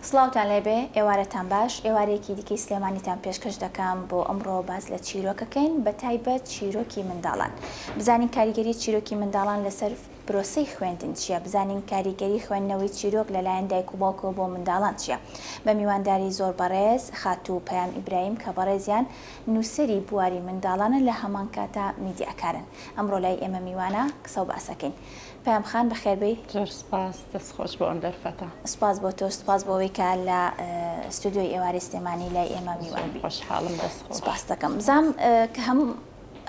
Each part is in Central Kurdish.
سڵاوتان لێبێ ئێوارەتان باش ئێوارەیەکی دیکەی سلێمانیتان پێشکەش دەکەم بۆ ئەمڕۆ باز لە چیرۆکەکەین بە تایبەت چیرۆکی منداڵان بزانین کاریگەری چیرۆکی منداڵان لەسەر پرۆسەی خوێندن چییە بزانین کاریگەری خوێندنەوەی چیرۆک لەلایەن دایک و باوکەوە بۆ منداڵان چییە بە میوانداری زۆر بەڕێز خاتوو پەیام ئیبراهیم کە بەڕێزیان نووسری بواری منداڵانە لە هەمان کاتە میدیاکارن ئەمڕۆ لای ئێمە میوانە قسە و باسەکەین پەیام خان بەخێربەی زۆر سپاس دەستخۆش بۆ ئەم دەرفەتە سپاس بۆ تۆ سپاس بۆەوەی کە لە ستودیۆی ئێوارەی سلێمانی لای ئێمە میوانبی خۆشحاڵم دەستخۆش سپاس دەکەم بزانم کە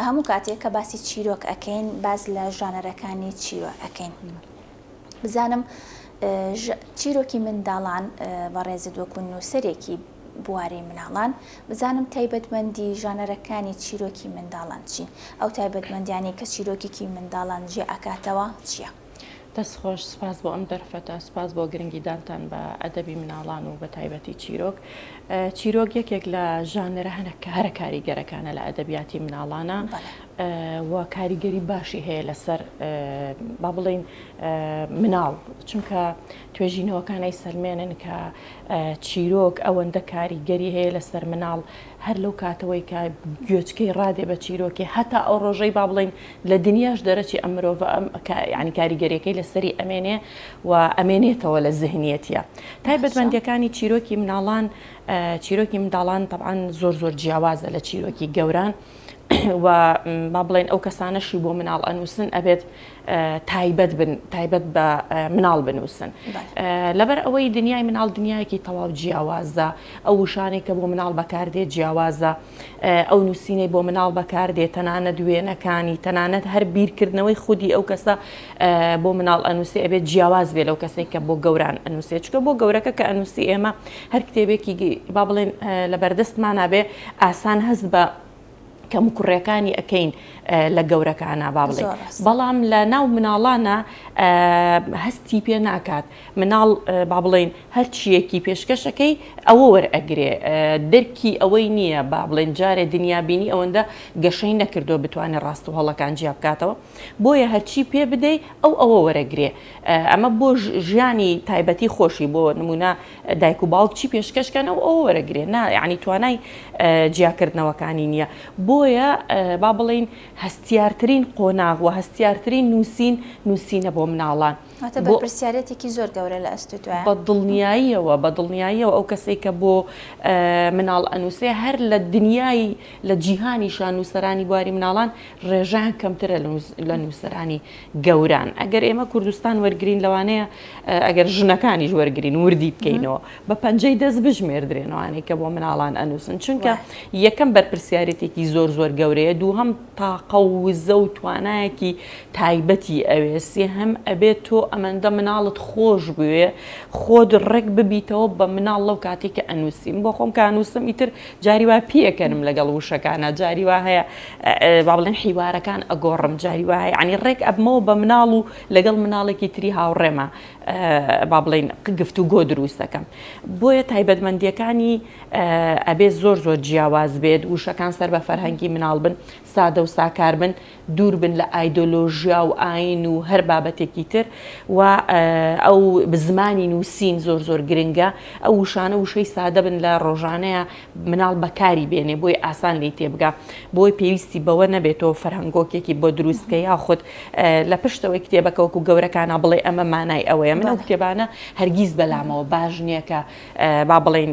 هەموو کاتێک کە باسی چیرۆک ئەکەین باز لە ژانەرەکانی چیرۆک ئەکەین بزانم چیرۆکی منداڵان بەڕێزت وەکو نووسەرێکی بواری مناڵان بزانم تایبەتمەندی ژانەرەکانی چیرۆکی منداڵان چین ئەو تایبەتمەندیانی کە چیرۆکێکی منداڵان جێ ئەکاتەوە چییە؟ دەستخۆش سپاس بۆ ئەم دەرفەتە سپاس بۆ گرنگیدانتان بە ئەدەبی مناڵان و بە تایبەتی چیرۆک چیرۆک یەکێک لە ژانرە هەرە کاریگەرەکانە لە ئەدەبیاتی مناڵانە و کاریگەری باشی هەیە لەسەر با بڵێن مناڵ چونکە توێژینەوەکانەی سەلمێنن کە چیرۆک ئەوەندە کاریگەری هەیە لەسەر مناڵ هەر لەو کاتەوەی کە گوێچکەی ڕادێ بە چیرۆکی هەتا ئەو ڕۆژەی با بڵێن لە دنیاش دەرەچی ئەم مرۆڤ ینی کاریگەریەکەی لەسەری ئەمێنێ و ئەمێنێتەوە لە ذهنیەتە تایبەتمەندیەکانی چیرۆکی مناڵان چیرۆکی منداڵان طبعاً زۆر جیاوازە لە چیرۆکی گەوران و با بڵێن ئەو کەسانەشی بۆ مناڵ ئەنووسن ئەبێت تایبەت بە مناڵ بنووسن لەبەر ئەوەی دنیای مناڵ دنیایەکی تەواو جیاوازە ئەو وشانێک کە بۆ مناڵ بەکاردێت جیاوازە ئەو نووسینەی بۆ مناڵ بەکاردێت تەنانەت دوێنەکانی تەنانەت هەر بیرکردنەوەی خودی ئەو کەسە بۆ مناڵ ئەنووسی ئەبێت جیاواز بێ لەو کەسێک کە بۆ گەوران ئەنووسێت چکە بۆ گەورەکە کە ئەنووسی ئێمە هەر کتێبێکی با بڵێن لەبەردەستمانە بێ ئاسان هەست بە کەم کوڕەکانی ئەەکەین لە گەورەکانە با بڵێ بەڵام لە ناو مناڵانە هەستی پێ ناکات مناڵ با بڵێن هەر چیەکی پێشکەشەکەی ئەوە وەرئەگرێ دەرکی ئەوەی نییە با بڵێن جارێ دنیابینی ئەوەندە گەشەی نەکردو بتوانێت ڕاست و هەڵەکان جیا بکاتەوە بۆیە هەرچی پێ بدەی ئەوە وەرەگرێ ئەمە بۆ ژیانی تایبەتی خۆشی بۆ نمونە دایک و باوک چی پێشکەشکەن ئەوە وەرەگرێ یعنی توانای جیاکردنەوەکانی نییە بۆیە با بڵێن هەستیارترین قۆناغ و هەستیارترین نووسینە بۆ مناڵان بۆ پرسیارەتێکی زۆر گەورە لە ئەستودوایە بە دڵنیاییەوە ئەو کەسێک کە بۆ مناڵ ئەنووسێ هەر لە دنیای لە جیهانی شان نووسەرانی بواری مناڵان ڕێژان کەمترە لە نووسەرانی گەوران ئەگەر ئێمە کوردستان وەرگین لەوانەیە ئەگەر ژنەکانیش وەرگین وردی بکەینەوە بە پەنجەی دەست بژمێردرێنەوەوانەی کە بۆ مناڵان ئەنووسن چونکە یەکەم بەرپرسیارەتێکی زۆر گەورەیە دووهەم تاقە و وزە و توانایەکی تایبەتی ئەوێ سێهەم ئەبێت تۆ ئەمەندە مناڵت خۆش بوێ خۆت ڕێک ببیتەوە بە مناڵ لەو کاتێک کە ئەنووسیم بۆ خۆم کانووسم ئیتر جاری وا پێکەنم لەگەڵ وشەکانە جاری وا هەیە با بڵێن حیوارەکان ئەگۆڕم جاری وا هەیە عنی ڕێک ئەبمەوە بە مناڵ و لەگەڵ مناڵێکی تری هاوڕێمە با بڵێن گفتوگۆ دروست دەکەم بۆیە تایبەتمەندیەکانی ئەبێ زۆر جیاواز بێت وشەکان سەر بە فەرهەنگی مناڵ بن سادە و ساکار بن دوور بن لە ئایدۆلۆژیا و ئاین و هەر بابەتێکی تر و ئەو بزمانی نووسین زۆر گرنگە ئەو وشانە وشەی سادە بن لە ڕۆژانەیە مناڵ بەکاری بێنێ بۆی ئاسان لی تێبگا بۆی پێویستی بەوە نەبێتەوە فەرهەنگۆکێکی بۆ دروستکە یاخود لە پشتەوەی کتێبەکە وەکو گەورەکانە بڵێ ئەمە مانای ئەوەیە من ئەو کتێبانە هەرگیز بەلامەوە باش نییە کە با بڵێن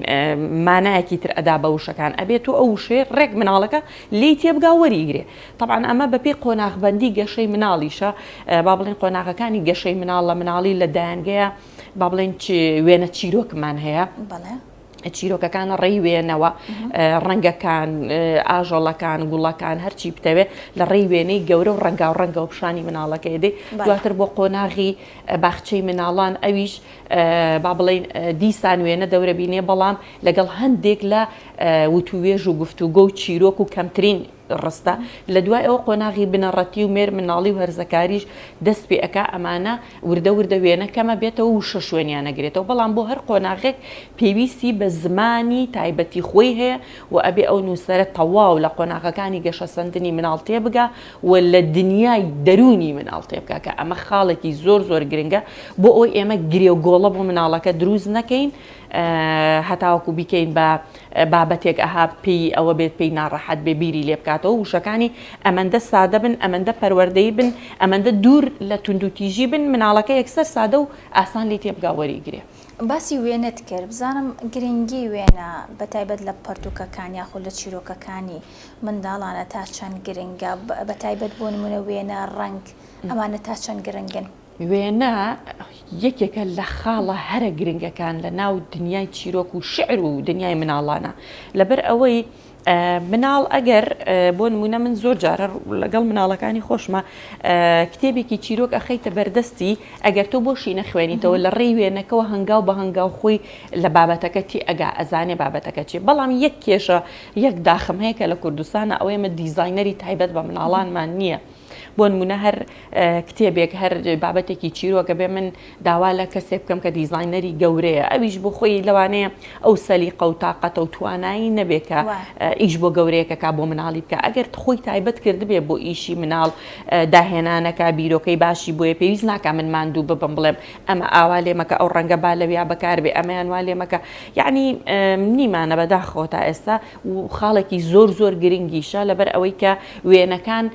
مانایەکی تر ئەدا بە وشەکان ئەبێت و ئەو وشەیە ڕێک مناڵەکە لی تێبگا وەریگرێ طبعا ئەمە بەپێی قۆناغبەندی گەشەی مناڵیشە با بڵێن قۆناغەکانی گەشەی مناڵ لە مناڵی لە دایانگەیە با بڵێن وێنە چیرۆکمان هەیە چیرۆکەکانە ڕێی وێنەوە ڕەنگەکان ئاژەڵەکان گوڵەکان هەرچی بتەوێت لە ڕێی وێنەی گەورە و ڕەنگا و ڕەنگە و پیشانی مناڵەکەی دێ دواتر بۆ قۆناغی باخچەی مناڵان ئەویش با بڵێن دیسان وێنە دەورە بینێ بەڵام لەگەڵ هەندێک لە وتوێژ و گفتوگۆ و چیرۆک و کەمترین ڕستە لە دوای ئەوە قۆناغی بنەڕەتی و مێر مناڵی و هەرزەکاریش دەست پێ ئەکا ئەمانە وردە وێنەکەمە بێتەوە و شە شوێنیان نەگرێتەوە بەڵام بۆ هەر قۆناغێک پێویستی بە زمانی تایبەتی خۆی هەیە و ئەبێ ئەو نووسەرە تەواو لە قۆناغەکانی گەشە سندنی مناڵ تێبگا و لە دنیای دەرونی مناڵ تێبگا کە ئەمە خاڵێکی زۆر گرنگە بۆ ئەوی ئێمە گرێ و گۆڵە بۆ مناڵەکە دروست نەکەین هەتاوەکو بیکەین بە بابەتێک ئەها پێی ئەوە بێت پێی ناڕەحەت بێ بیری لێ بکاتەوە وشەکانی ئەمەندە سادە بن ئەمەندە پەروەردەی بن ئەمەندە دوور لە توندوتیژی بن مناڵەکە یەکسەر سادە و ئاسان لێ تێبگا وەریگرێ. باسی وێنەت کرد بزانم گرنگی وێنە بەتایبەت لە پەرتوکەکان یاخود لە چیرۆکەکانی منداڵانە تا چەند گرنگە بەتایبەت بۆ نمونە وێنە ڕنگ ئەمانە تا چەند گرنگن؟ وێنە یەکێکە لە خاڵە هەرە گرنگەکان لە ناو دنیای چیرۆک و شعر و دنیای مناڵانە لەبەر ئەوەی مناڵ ئەگەر بۆ نمونە من زۆر جارە لەگەڵ مناڵەکانی خۆشمە کتێبێکی چیرۆک ئەخەیتە بەردەستی ئەگەر تۆ بۆشی نەخوێنیتەوە لە ڕێی وێنەکەەوە هەنگاو بە هەنگاو خۆی لە بابەتەکە تی ئەگا ئەزانێ بابەتەکە چی بەڵام یەک کێشە یەک داخم هەیە کە لە کوردستانە ئەوەی ئمە دیزاینەری تایبەت بە مناڵانمان نییە. بۆ نمونە هەر کتێبێک هەر بابەتێکی چیرۆکە بێ من داوا لە کەسێ بکەم کە دیزاینەری گەورەیە ئەویش بۆ خۆی لەوانەیە ئەو سەلیقە و تااقەتە و توانایی نەبێکە ئیش بۆ گەورەیەکەکە بۆ مناڵی بکە ئەگەر خۆی تایبەت کردبێ بۆ ئیشی مناڵ داهێنانەکە بیرۆکەی باشی بۆیە پێویست ناکە من ماندوو ببم بڵێم ئەمە ئاوا لێمەکە ئەو ڕەنگە با لەویا بەکاربێ ئەمەیان وا لێمەکە یعنی نیمانە بەداخەوە تا ئێستا و خاڵێکی زۆر زۆر گرنگیشە لەبەر ئەوەی کە وێنەکان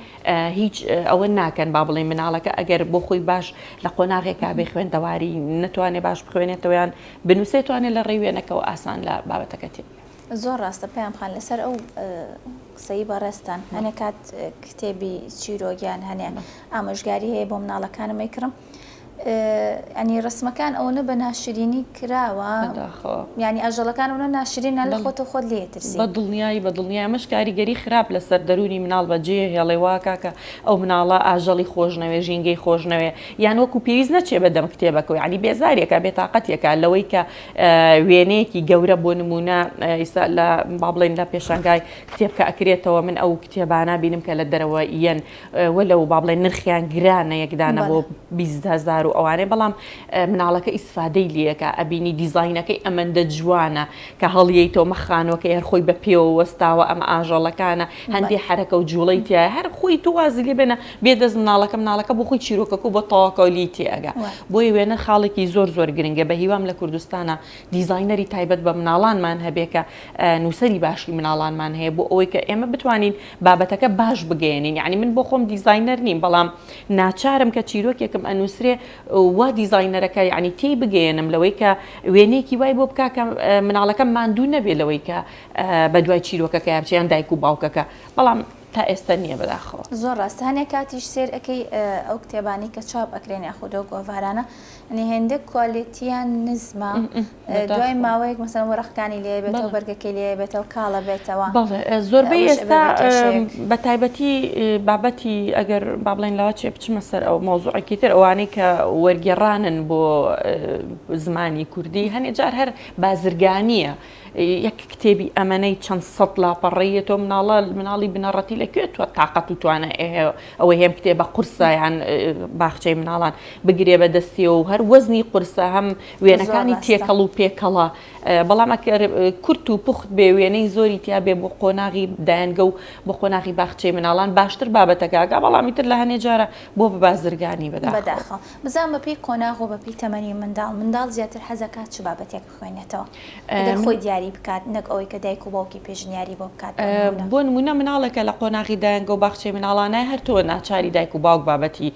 هیچ ئەوە ناکەن با بڵێ مناڵەکە ئەگەر بۆ خۆی باش لە قۆناغێکا بێ خوێندەواری نەتوانێت باش بخوێنێتەوەیان بنووسێتوانێت لە ڕێوێنەکەەوە ئاسان لە بابەتەکەتی. زۆر ڕاستە پێیان خان لەسەر ئەو قسەی بەڕێستان هەنێ کات کتێبی چیرۆگیان هەنێ ئامۆژگاری هەیە بۆ مناڵەکانم کڕم ئەنی ڕسمەکان ئەوە بە ناشرینی کراوە ینی ئاژەڵەکان ئەوە ناشرینە لە خۆتە خۆت لێترسی بە دڵنیایی ئەمەش کاریگەری خراپ لەسەر دەرونی مناڵ بەجێ هێڵێ واکە کە ئەو مناڵە ئاژەڵی خۆشنەوێ ژینگەی خۆشنەوێ یان وەکو پێویست نەچێ بەدەم کتێبەکە ینی بێزارێکە بێتاقەتێکە لەوەی کە وێنەیەکی گەورە بۆ نمونە ئیسا لە با بڵێن لە پێشنگای کتێبکە ئەکرێتەوە من ئەو کتێبانە بینم کە لە دەرەوە یەن وەلەو با بڵێن نرخیان گرانە یەکدانە بۆ 20,000 و ئەوانێ بەڵام مناڵەکە ئیسفادەی لێەکە ئەبینی دیزاینەکەی ئەمەندە جوانە کە هەڵیەیتەوە مەخانەوەکە هەر خۆی بە پێوە وەستاوە ئەمە ئاژەڵەکانە هەندێک حرەکە و جوڵەی تایە هەر خۆی تو وازی لێ بێنە بێدەست مناڵەکە بۆ خۆی چیرۆکەکە و بە تاواکەولی تێئەگا بۆی وێنە خاڵێکی زۆر زۆر گرنگە بە هیوام لە کوردستانە دیزاینەری تایبەت بە مناڵانمان هەبێکە نووسەری باشی مناڵانمان هەیە بۆ ئەوەی کە ئێمە بتوانین بابەتەکە باش بگەێنین یعنی من بۆ خۆم دیزاینەر نیم بەڵام ناچارم کە چیرۆکێکم ئەنووسرێ وا دیزاینەرەکە یعنی تێی بگەێنم لەوەی کە وێنێکی وای بۆ بکە کە مناڵەکە ماندوو نەبێ لەوەی کە بە دوای چیرۆکەکە یاچیان دایک و باوکەکە بەڵام تا ئێستا نییە بەداخەوە زۆر ڕاستانێ کاتیش سێر ئەەکەی ئەو کتێبانی کە چاپ ئەکرێن یاخودۆ گۆڤارانە ئەنی هێندە کوالیتیان نزمە دوای ماوەیەک مەسەن وەرەقەکانی لێ بێتەوە بەرگەکەی لێ بێتەوە کاڵە بێتەوە زۆربەی ئێستا بە تایبەتی بابەتی ئەگەر با بڵێن لاوە چێ بچمە سەر ئەو مۆزوعێکی تر ئەوانەی کە وەرگێڕانن بۆ زمانی کوردی هەنێ جار هەر بازرگانیە یەک کتێبی ئەمەنەی چەند سەد لاپەڕێتەوە مناڵی بنەڕەتی لەکوێتوە تااقەت و توانە ئەوەی هێم کتێبە قورسە یان باخچەی مناڵان بگرێ بە دەستی و هەر وەزنی قورسە هەم وێنەکانی تێکەڵ و پێکەڵە بەڵام کورت و پوخت بێ وێنەی زۆری تیا بێ بۆ قۆناغی دایانگە و بۆ قۆناغی باخچەی مناڵان باشتر بابەتەکەگا بەڵامی تر لە هەنێ جارە بۆ بە بازرگانی بەداخەوە بزان بەپی قۆناغ و بەپی تەمەنی منداڵ زیاتر حەزەکات چ بابەتێک بخوێنێتەوە خۆی دیاری بکات نەک ئەوەی کە دایک و باوکی پێشنیاری بۆ بکات بۆ نمونە مناڵێکە لە قۆناغی دایانگە و باخچەی مناڵانە هەر تۆ ناچاری دایک و باوک بابەتی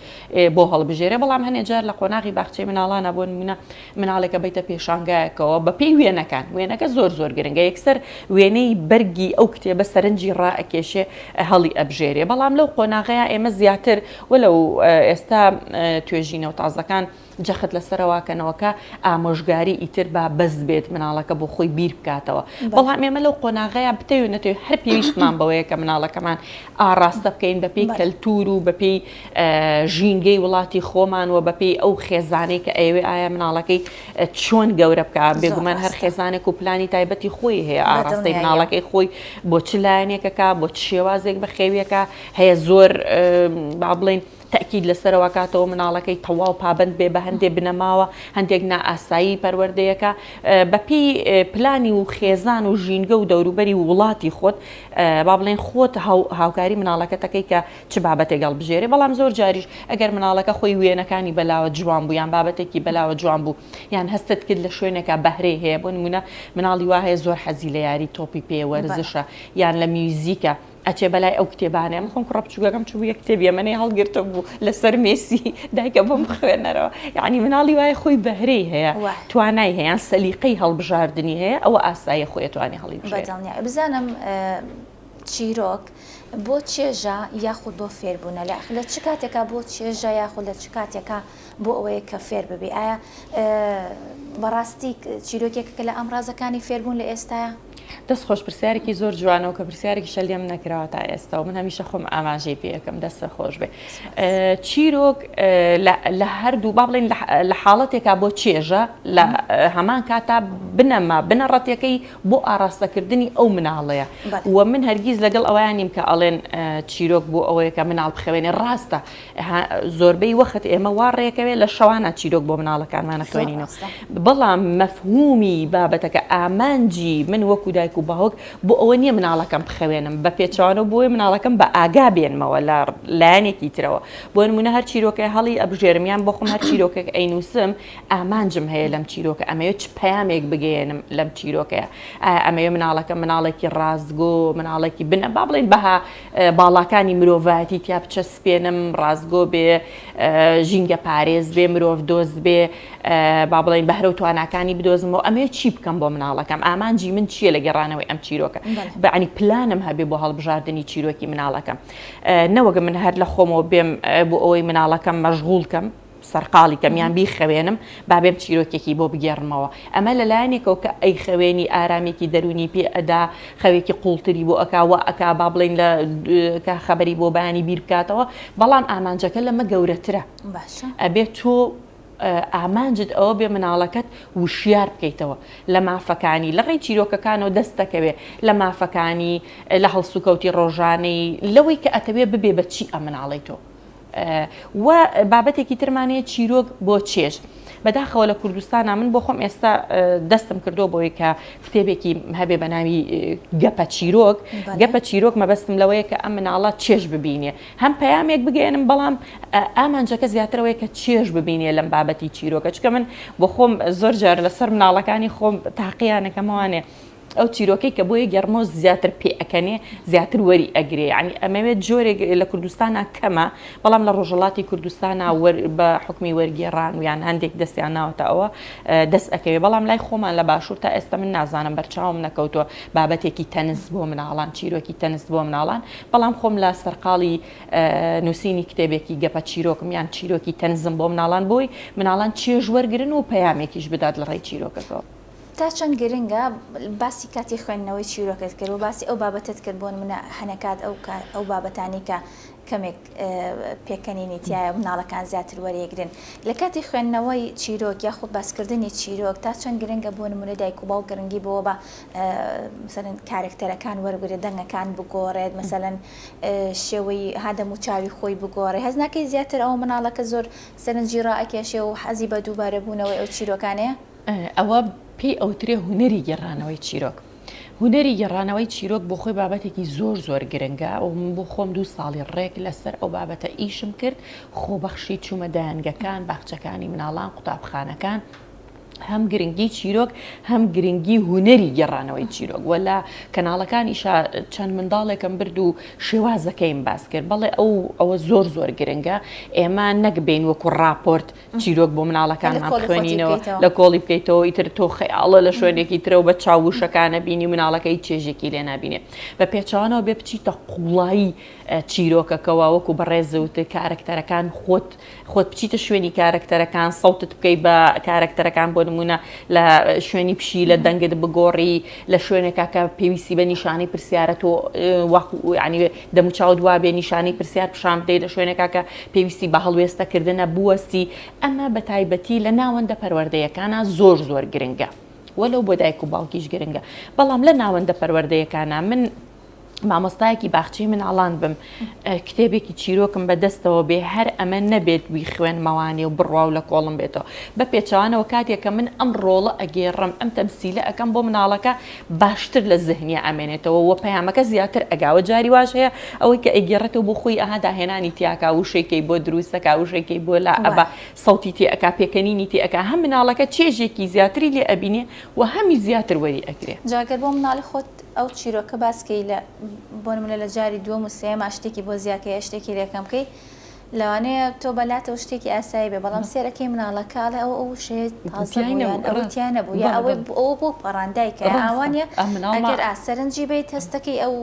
بۆ هەڵبژێرە بەڵام هەنێ جار لە قۆناغی باخچەی مناڵانە بۆ نمونە مناڵێکە بەیتە پێشانگایەکەوە بەپێی وێنەکە زۆر گرنگە یەکسەر وێنەی بەرگی ئەو کتێبە سەرنجی ڕائەکێشێ هەڵی ئەبژێرێ بەڵام لەو قۆناغەیە ئێمە زیاتر وەلەو ئێستا توێژینەوە تازەکان جەخت لەسەرەوەکەنەوەکە ئامۆژگاری ئیتر با بەس بێت مناڵەکە بۆ خۆی بیر بکاتەوە بەڵام ئێمە لەو قۆناغەیە بتەوێ نەتەوێت هەر پێویستمان بەوەیە کە مناڵەکەمان ئاڕاستە بکەین بەپێی کەلتور و بەپێی ژینگەی وڵاتی خۆمان و بەپێی ئەو خێزانەی کە ئەوێ ئایا مناڵەکەی چۆن گەورە بکە بێگومان هەر خێزانێک و پلانی تایبەتی خۆی هەیە ئاڕاستەی مناڵەکەی خۆی بۆ چ لایەنێکەکە بۆ شێوازێک بە خێویەکە هەیە زۆر با بڵێن تأکید لەسەرەوە کاتەوە مناڵەکەی تەواو پابند بێ بە هەندێک بنەماوە هەندێک نائاسایی پەروەردەیەەکە بەپی پلانی و خێزان و ژینگە و دەوروبەری وڵاتی خۆت با بڵێن خۆت هاوکاری مناڵەکەتەکەی کە چ بابەتێک هەڵبژێرێ بەڵام زۆر جاریش ئەگەر مناڵەکە خۆی وێنەکانی بەلاوە جوان بوو یان بابەتێکی بەلاوە جوان بوو یان هەستت کرد لە شوێنێکە بەهرەی هەیە بۆ نمونە مناڵی وا هەیە زۆر حەزی لە یاری تۆپی پێ وەرزشە یان لە میوزیکە ئەچێ بەلای ئەو کتێبانێ من خۆم ڕەبچووگەکەم چوو یە کتێبیە منەی هەڵگرتە بوو لەسەر مێسی دایکە بۆم خوێنەرەوە یعنی مناڵی وایە خۆی بەهرەی هەیە توانای هەیە سەلیقەی هەڵبژاردننی هەیە ئەوە ئاسایی خۆی توانی هەڵی بزانم چیرۆک بۆ چێژە یاخود بۆ فێربوونە لە چ کاتێکا بۆ چێژە یاخود لە چ کاتێکا بۆ ئەوەیە کە فێر ببێ ئایا بەڕاستی چیرۆکێکە لە ئەمڕازەکانی فێربوون لە ئێستاە؟ دەست خۆش پرسیارێکی زۆر جوانەوە کە پرسیارێکی شەلیم نەکراوە تا ئێستا و من هەمیشە خۆم ئاماژەی پێەکەم دەستە خۆش بێ چیرۆک لە هەردوو با بڵێن لە حاڵەتێکا بۆ چێژە لە هەمان کاتا بنەما بنەڕەتەکەی بۆ ئاراستەکردنی ئەو مناڵەیە و من هەرگیز لەگەڵ ئەویانیم کە ئەڵێن چیرۆک بۆ ئەوەیە کە مناڵ بخەوێنێ ڕاستە زۆربەی وەخت ئێمە واڕێکەوێ لە شەوانە چیرۆک بۆ مناڵەکانمانە خوێنینەوە بەڵام مەفهومی بابەتەکە ئامانجی من وەکو دایک و باوک بۆ ئەوە نییە مناڵەکەم بخەوێنم بە پێچوانە بۆی مناڵەکەم بە ئاگا بێنمەوە لە لایەنێکی ترەوە بۆ نمونە هەر چیرۆکە هەڵی ئەبژێرمیان بۆ خۆم هەر چیرۆکێک ئەینووسم ئامانجم هەیە لەم چیرۆکە ئەمەوێت چ پەیامێک بگەێنم لەم چیرۆکەیە ئەمەوێ مناڵەکە مناڵێکی ڕازگۆ مناڵێکی بنە با بڵێن بەها باڵاکانی مرۆڤایەتی تیا بچەسپێنم ڕازگۆ بێ ژینگە پارێز بێ مرۆڤ دۆست بێ با بڵێن بەهرە و تواناکانی بدۆزمەوە ئەمەوێ چی بکەم بۆ مناڵەکەم ئامانجی من چیە لە گەڕانەوەی ئەم چیرۆکە بەعنی پلانم هەبێ بۆ هەڵبژاردننی چیرۆکی مناڵەکەم نەوەگە من هەر لە خۆمەوە بێم بۆ ئەوەی مناڵەکەم مەشغوڵکەم سەرقاڵی کەمیان بیخەوێنم با بێم چیرۆکێکی بۆ بگێڕمەوە ئەمە لەلایەنێکەوە کە ئەی خەوێنی ئارامێکی دەرونی پێ ئەدا خەوێکی قوڵتری بۆ ئەکاوە ئەکا با بڵێن لە خەبەری بۆ بەیانی بیر بکاتەوە بەڵام ئامانجەکە لەمە گەورەترە ئەبێت تۆ ئامانجت ئەوە بێ مناڵەکەت وشیار بکەیتەوە لە مافەکانی لە ڕێی چیرۆکەکانەوە دەستەکەوێ لە مافەکانی لە هەڵسوکەوتی ڕۆژانەی لەوەی کە ئەتەوێ ببێ بە چی ئەمناڵی تۆ و بابەتێکی ترمانەیە چیرۆک بۆ چێژ بەداخەوە لە کوردستانە من بۆ خۆم ئێستا دەستم کردو بۆی کە کتێبێکی هەبێ بە ناوی گەپە چیرۆک گەپە چیرۆک مەبەستم لەوەیە کە ئەم مناڵە چێژ ببینێ هەم پەیامێک بگەێنم بەڵام ئامانجەکە زیاترەوەی کە چێژ ببینێ لەم بابەتی چیرۆکە چکە من بۆ خۆم زۆر جار لەسەر مناڵەکانی خۆم تاقییانەکەمەوانێ ئەو چیرۆکەی کە بۆیە گەرمۆ زیاتر پێ ئەەکەنێ زیاتر وەری ئەگرێ ینی ئەمەوێت جۆرێک لە کوردستانە کەمە بەڵام لە ڕۆژەڵاتی کوردستانە بە حکمی وەرگێڕان ویان هەندێک دەستیان ناوەتە ئەوە دەست ئەەکەوێ بەڵام لای خۆمان لە باشوور تا ئێستا من نازانم بەرچاوم نەکەوتۆ بابەتێکی تەنس بۆ مناڵان چیرۆکی تەنس بۆ مناڵان بەڵام خۆم لە سەرقاڵی نووسینی کتێبێکی گەپە چیرۆکم یان چیرۆکی تەنزم بۆ مناڵان بۆی مناڵان چێژ وەرگرن و پەیامێکیش بدات لە ڕێی چیرۆکەکەەوە تا چەند گرنگە باسی کاتی خوێندنەوەی چیرۆکت کرد و باسی ئەو بابەتت کرد بۆ منە هەنەکات ئەو بابەتانی کە کەمێک پێکەنینی تایە مناڵەکان زیاتر وەرێگرن لە کاتی خوێندنەوەی چیرۆک یاخود باسکردنی چیرۆک تا چەند گرنگە بۆ نمونە دایک و باو گرنگی بۆ بە مثلەن کارکتەرەکان وەرگێت دەنگەکان بگۆڕێت مثلەن شێوەی هادەم و چاوی خۆی بگۆڕێ هەز ناکەی زیاتر ئەو مناڵەکە زۆر سەرنجی ڕائەکێشێ و حەزی بە دووبارە بوونەوەی ئەو چیرۆکانەیە ئەوە پێی ئەوترێ هوەری گەڕانەوەی چیرۆک هوەری گەڕانەوەی چیرۆک بۆ خۆی بابەتێکی زۆر گرنگە و من بۆ خۆم 2 ساڵی ڕێک لەسەر ئەو بابەتە ئیشم کرد خۆبەخشی چوومە دایانگەکان باخچەکانی مناڵان قوتابخانەکان هەم گرنگی چیرۆک هەم گرنگی هوەری گەڕانەوەی چیرۆک وەلا کەناڵەکانیشا چەند منداڵێکم برد و شێوازەکەیم باس کرد بەڵێ ئەوە زۆر گرنگە ئێمە نەکبین وەکو راپۆرت چیرۆک بۆ مناڵەکانمان خوێنینەوە لە کۆڵی بکەیتەوە ئیتر تۆ خەیاڵە لە شوێنێکی ترەوە بە چاوشەکانە بینی مناڵەکەی چێژێکی لێ نابینێ بە پێچوانەوە بێ بچیتە قوڵایی چیرۆکەکەەوە وەکو بەڕێزەوتە کارکتەرەکان خۆت بچیتە شوێنی کارکتەرەکان سەوتت بکەی بە کارکتەرەکان بۆ نمونە لە شوێنی پشی لە دەنگت بگۆڕی لە شوێنێکا کە پێویستی بە نیشانەی پرسیارە تۆ ینی دەموچاو دوا بێ نیشانەی پرسیار پیشان بدەیت لە شوێنێکا کە پێویستی بە هەڵوێستەکردنە بوەستی ئەمە بە تایبەتی لە ناوەندە پەروەردەیەکانە زۆر گرنگە وەلەو بۆ دایک و باوکیش گرنگە بەڵام لە ناوەندە پەروەردەیەکانە من مامۆستایەکی باخچەی مناڵان بم کتێبێکی چیرۆکم بەدەستەوە بێ هەر ئەمە نەبێت وی خوێنمەوانێ و بڕوا و لە کۆڵم بێتەوە بە پێچوانەوە کاتێککە من ئەم ڕۆڵە ئەگێڕم ئەم تەمسیلە ئەەکەم بۆ مناڵەکە باشتر لە زهنی ئەمێنێتەوە وە پەیامەکە زیاتر ئەگاوە جاری واش هەیە ئەوەی کە ئەگێڕێتەوە بۆ خۆی ئەها داهێنانی تیاکە وشێکی بۆ دروستەکە وشێکی بۆ لا ئەبە سەوتی تێ ئەکا پێکەنینی تێ ئەکا هەم مناڵەکە چێژێکی زیاتری لێ ئەبینێ و هەمی زیاتر وەری ئەگرێ جاگەر بۆ مناڵی خۆت ئەو چیرۆکە باسکەی لە بۆ نمونە لە جاری دووەم و سێم شتێکی بۆ زیاکەیە شتێکی لێکەم بکەی لەوانەیە تۆ بەلاتەوە شتێکی ئاسایی بێ بەڵام سێرەکەی مناڵەکەڵە ئەو شێت ئەوتیان نەبوو یا ئەوەی ئەوە بۆ پەڕاندای کە ئاوانە ئەگەر ئاسەرنجی بیت هەستەکەی ئەو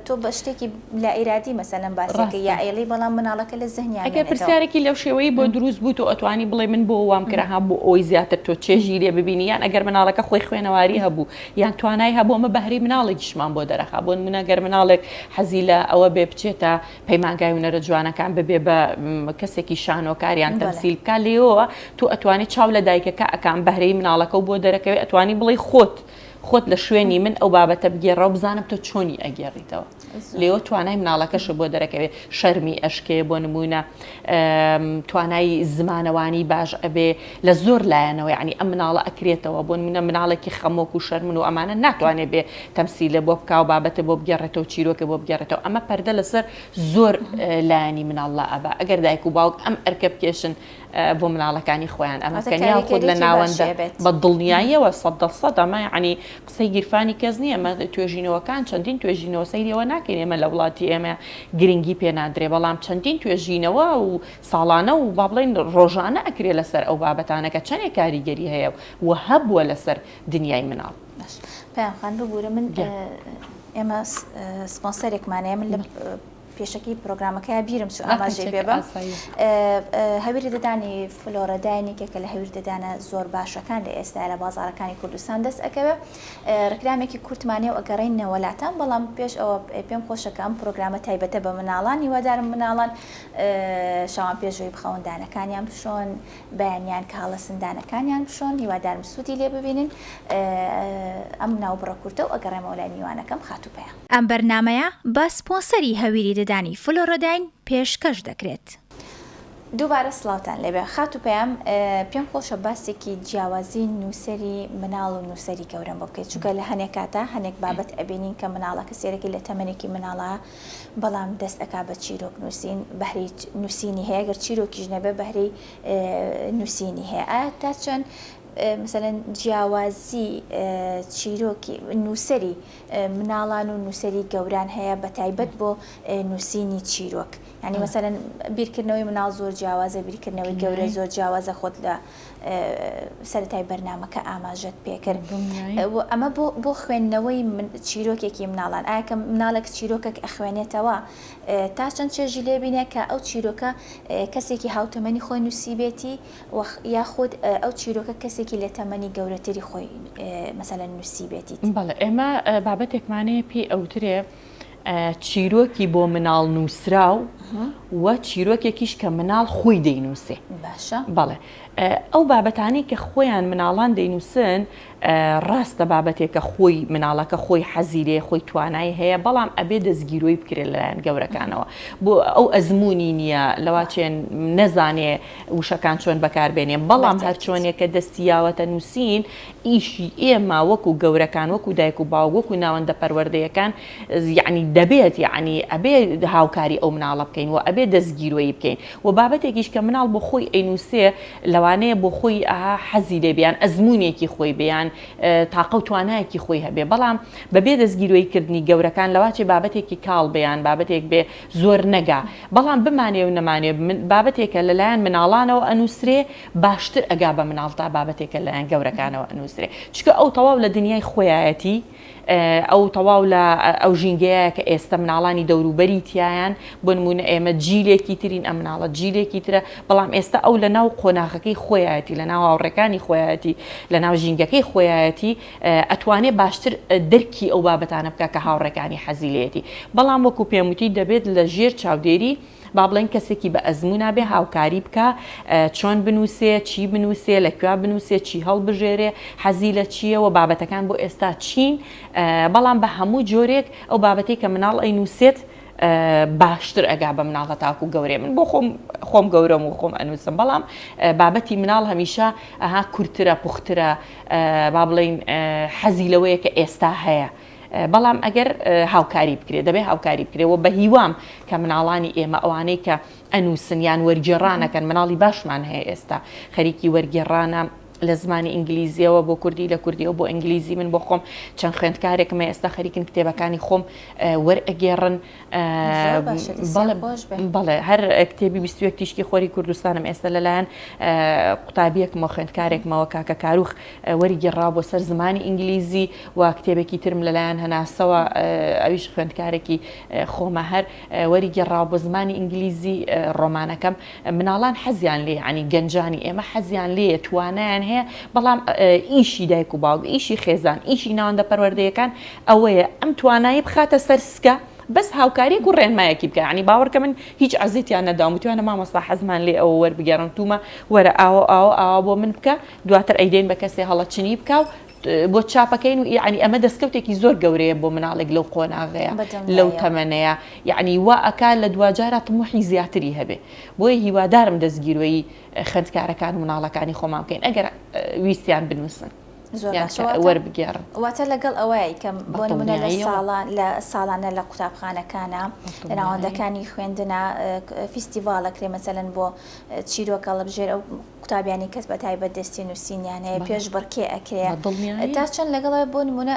تۆ بە شتێکی لا ئیرادی مەسەلەن باسەکە یا ئێڵی بەڵام مناڵەکە لە زەهنیان ئەگەر پرسیارێکی لەو شێوەی بۆ دروست بوو تۆ ئەتوانی بڵێ من بۆ وام کراها بۆ ئەوی زیاتر تۆ چێژی لێ ببینی یان ئەگەر مناڵەکە خۆی خوێنەواری هەبوو یان توانای هەبوو ئەمە بەهرەی مناڵێکیشمان بۆ دەرەخا بۆ نمونەگەر مناڵێک حەزی لە ئەوە بێ بچێتە پەیمانگای هونەرە جوانەکان ببێ بە کەسێکی شانۆکاریان تەمسیل بکە لێەوە تو ئەتوانی چاو لە دایکەکە ئەکان بەهرەی مناڵەکە و بۆ دەرەکەوێت ئەتوانی بڵێ خۆت لە شوێنی من ئەو بابەتە بگێڕە و بزانم تۆ چۆنی ئەگێڕیتەوە لێەوە توانای مناڵەکەش بۆ دەرەکەوێت شەرمی ئەشکێ بۆ نمونە توانای زمانەوانی باش ئەبێ لە زۆر لایەنەوە یعنی ئەم مناڵە ئەکرێتەوە بۆ نمونە مناڵێکی خەمۆک و شەرمن و ئەمانە ناتوانێت بێ تەمسیلە بۆ بکا و بابەتە بۆ بگێڕێتەوە چیرۆکە بۆ بگێڕێتەوە ئەمە پەردە لەسەر زۆر لایەنی مناڵە ئەبە ئەگەر دایک و باوک ئەم ئەرکە بکێشن بۆ مناڵەکانی خۆیان ئەمەکەنیا خۆت لە ناوەندە بە دڵنیاییەوە 100% ئەمە یعنی قسەی گیرفانی کەس نییە ئەمە توێژینەوەکان چەندین توێژینەوە سەیرەوە ناکەین ئێمە لە وڵاتی ئێمە گرنگی پێ نادرێ بەڵام چەندین توێژینەوە و ساڵانە و با بڵێن ڕۆژانە ئەکرێ لەسەر ئەو بابەتانەکە چەندێک کاریگەری هەیە و هەبووە لەسەر دنیای مناڵ پێیانخان ببوورە من ئێمە سپۆنسەرێکمانەیە من لە پێشەکی پرۆگرامەکە بیرم چ ئاماژەی پێبە هەویری دەدانی فلۆرەداینێکێکە لە هەویر دەدانە زۆر باشەکان لە ئێستا لە بازارەکانی کوردستان دەست ئەکەوێ ڕکلامێکی کورتمانێ و ئەگەڕین وڵاتان بەڵام پێش ئەوە پێم خۆشەکەم پرۆگرامە تایبەتە بە مناڵان هیوادارم مناڵان شەوان پێشەوەی بخەوەندانەکانیان بشۆن بەیانیان کاڵە سندانەکانیان بشۆن هیوادارم سوودی لێ ببینن ئەم ناوبڕە کورتە و ئەگەڕێمەوە لای میوانەکەم خاتوپەیە ئەم بەرنامەیە بە سپۆنسەری هەویری دەدانی فلۆرۆداین پێشکەش دەکرێت. دووبارە سڵاوتان لێبێ خاتوپەیەم پێم خۆشە باسێکی جیاوازی نووسری مناڵ و نووسری گەورەم بۆ بکەیت چونکە لە هەنێک کاتە هەنێک بابەت ئەبینین کە مناڵەکە سێرەکی لە تەمەنێکی مناڵە بەڵام دەست ئەکا بە چیرۆک نووسین بەهرەی نووسینی هەیە گەر چیرۆکیش نەبێ بەهرەی نووسینی هەیە تا چەند مثلا جیاوازی چیرۆکی نووسری مناڵان و نووسری گەوران هەیە بە تایبەت بۆ نووسینی چیرۆک ینی مەسەرەن بیرکردنەوەی مناڵ زۆر جیاوازە بیرکردنەوەی گەورە زۆر جیاوازە خۆت لە سەرەتای بەرنامەکە ئاماژەت پێکرد ئەمە بۆ خوێندنەوەی چیرۆکێکی مناڵان ئاکە مناڵێک چیرۆکێک ئەخوێنێتەوە تا چەند چێژی لێبینێ کە ئەو چیرۆکە کەسێکی هاوتەمەنی خۆی نووسیبێتی یاخود ئەو چیرۆکە کەسێکی لە تەمەنی گەورەتری خۆی مەسەلەن نووسیبێتی بەڵێ ئێمە بابەتێکمانەیە پێی ئەوترێ چیرۆکی بۆ مناڵ نووسراو وە چیرۆکێکیش کە مناڵ خۆی دەینووسێ باشە بەڵێ ئەو بابەتانی کە خۆیان مناڵان دەینووسن ڕاستە بابەتێکە خۆی مناڵەکە خۆی حەزیرێ خۆی توانای هەیە بەڵام ئەبێ دەستگیرۆی بکرێت لەلایەن گەورەکانەوە بۆ ئەو ئەزمموی نییە لەوا چێن نەزانێ وشەکان چۆن بەکاربێنێ بەڵام هەر چۆنێکە دەستیاوەتە نووسین ئیشی ئێمە وەکو گەورەکان وەکو دایک و باو وەکو ناوەندە پەروەردەیەکان یعنی دەبێت یعنی ئەبێ هاوکاری ئەو مناڵە بکەین و ئەبێ دەستگیرۆی بکەین و بابەتێکیش کە مناڵ بۆ خۆی ئەینووسێ لەوانەیە بۆ خۆی حەزی لێ بیان ئەزمموونێکی خۆی بیان تاقە و توانایەکی خۆی هەبێ بەڵام بەبێ دەستگیرۆیکردنی گەورەکان لەواچێ بابەتێکی کاڵ بیان بابەتێک بێ زۆر نەگا بەڵام بمانێ و نەمانێ بابەتێکە لەلایەن مناڵانەوە ئەنووسرێ باشتر ئەگا بە مناڵ تا بابەتێکە لەلایەن گەورەکانەوە ئەنووسرێ چکە ئەو تەواو لە دنیای خۆیایەتی ئەو تەواو لە ئەو ژینگەیە کە ئێستا مناڵانی دەوروبەری تیایان بۆ نمونە ئێمە جیلێکی ترین ئەم مناڵە جیلێکی ترە بەڵام ئێستا ئەو لە ناو قۆناغەکەی خۆیەتی لە ناو هاوڕێکانی خۆیەتی لە ناو ژینگەکەی خۆیەتی ئەتوانێت باشتر دەرکی ئەو بابەتانە بکە کە هاوڕێکانی حەزیلێتی بەڵام وەکو پێموتی دەبێت لە ژێر چاودێری با بڵێن کەسێکی بە ئەزمونا بێ هاوکاری بکە چۆن بنووسێ چی بنووسێ لەکوێ بنووسێ چی هەڵبژێرێ حەزی لە چیەوە بابەتەکان بۆ ئێستا چین بەڵام بە هەموو جۆرێک ئەو بابەتەی کە مناڵ ئەینووسێت باشتر ئەگا بە مناڵە تاکو گەورێ من بۆ خۆم گەورەم و خۆم ئەنووسم بەڵام بابەتی مناڵ هەمیشە ئەها کورتترە پوخترە با بڵین حەزی لەوەیە کە ئێستا هەیە بەڵام ئەگەر هاوکاری بکرێت دەبێت هاوکاری بکرێەوە بە هیوام کە مناڵانی ئێمە ئەوانەی کە ئەنووسنیان وەرگێڕانەکەن مناڵی باشمان هەیە ئێستا خەریکی وەرگێڕانە لە زمانی ئینگلیزیەوە بۆ کوردی لە کوردیەوە بۆ ئینگلیزی من بۆ خۆم چەند خوێندکارێکمە ئێستا خەریکن کتێبەکانی خۆم وەرئەگێڕن بەڵێ هەر کتێبی 21 تیشکی خۆری کوردستانم ئێستا لەلایەن قوتابیەکمەوە خوێندکارێکمەوە کاکە کاروخ وەریگەڕا بۆ سەر زمانی ئینگلیزی و کتێبێکی ترم لەلایەن هەناسەوە ئەویش خوێندکارێکی خۆمە هەر وەریگەڕا بۆ زمانی ئینگلیزی ڕۆمانەکەم مناڵان حەزیان لێ عنی گەنجانی ئێمە حەزیان لێ توانیان هەیە بەڵام ئیشی دایک و باوک ئیشی خێزان ئیشی ناوەندە پەروەردەیەکان ئەوەیە ئەم توانایی بخاتە سەر سکە بەس هاوکاریەک و ڕێنمایەکی بکە عنی باوەڕکە من هیچ عەزیتیان نەداوم توانە مامۆستا حەزمان لێ ئەوە وەربگەڕم تومە وەرە ئاوە بۆ من بکە دواتر ئەیدێن بە کەسێ هەڵەچنی بکە و بۆ چاپەکەین و یعنی ئەمە دەستکەوتێکی زۆر گەورەیە بۆ مناڵێک لەو قۆناغەیە لەو تەمەنەیە یعنی وا ئەکا لە دوجارە طموحی زیاتری هەبێ بۆیە هیوادارم دەستگیرۆیی خوێندکارەکان و مناڵەکانی خۆمان بکەین ئەگەر ویستیان بنووسن وەربگێڕن واتە لەگەڵ ئەوەی کە بۆ نمونە لە ساڵانە لە قوتابخانەکانە لە ناوەندەکانی خوێندنە فیستیڤالەکرێ مەسەلەن بۆ چیرۆکە لەبژێر ئەو قوتابیانی کەس بە تایبەت دەستی نووسینیان هەیە پێش بڕکێ ئەکرێ تا چەند لەگەڵەوە بۆ نمونە